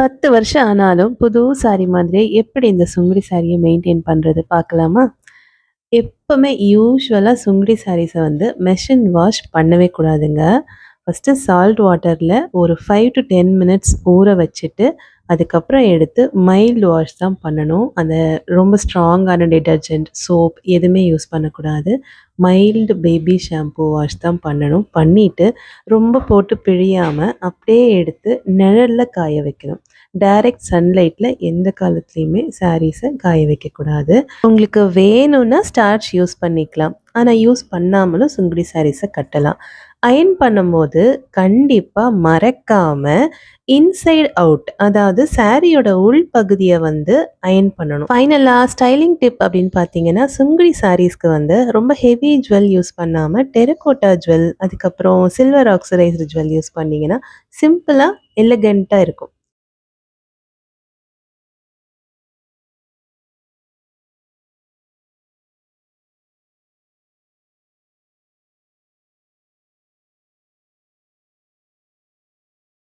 10 வருஷம் ஆனாலும் புது சாரி மாதிரியே எப்படி இந்த சுங்குடி சாரிய மெயின்டெயின் பண்றது பார்க்கலாமா? எப்பவுமே யூசுவலா சுங்குடி சாரீஸ வந்து மெஷின் வாஷ் பண்ணவே கூடாதுங்க. ஃபர்ஸ்ட்டு சால்ட் வாட்டர்ல ஒரு 5 டூ 10 மினிட்ஸ் ஊற வச்சுட்டு, அதுக்கப்புறம் எடுத்து மைல்டு வாஷ் தான் பண்ணணும். அந்த ரொம்ப ஸ்ட்ராங்கான டிட்டர்ஜென்ட், சோப் எதுவுமே யூஸ் பண்ணக்கூடாது. மைல்டு பேபி ஷாம்பூ வாஷ் தான் பண்ணணும். பண்ணிட்டு ரொம்ப போட்டு பிழியாம அப்படியே எடுத்து நிழல்ல காய வைக்கணும். டைரக்ட் சன்லைட்ல எந்த காலத்துலயுமே சாரீஸ காய வைக்கக்கூடாது. உங்களுக்கு வேணும்னா ஸ்டார்ச் யூஸ் பண்ணிக்கலாம். ஆனா யூஸ் பண்ணாமலும் சுங்குடி சாரீஸ கட்டலாம். அயர்ன் பண்ணும்போது கண்டிப்பா மறக்காம இன்சைட் அவுட், அதாவது சாரியோட உள் பகுதிய வந்து அயர்ன் பண்ணணும். ஃபைனலா ஸ்டைலிங் டிப் அப்படின்னு பார்த்தீங்கன்னா, சுங்குடி சாரீஸ்க்கு வந்து ரொம்ப ஹெவி ஜுவல் யூஸ் பண்ணாம டெரகோட்டா ஜுவல், அதுக்கப்புறம் சில்வர் ஆக்சிடைஸ்டு ஜுவல் யூஸ் பண்ணீங்கன்னா, சிம்பிளா எலகன்ட்டா இருக்கும்.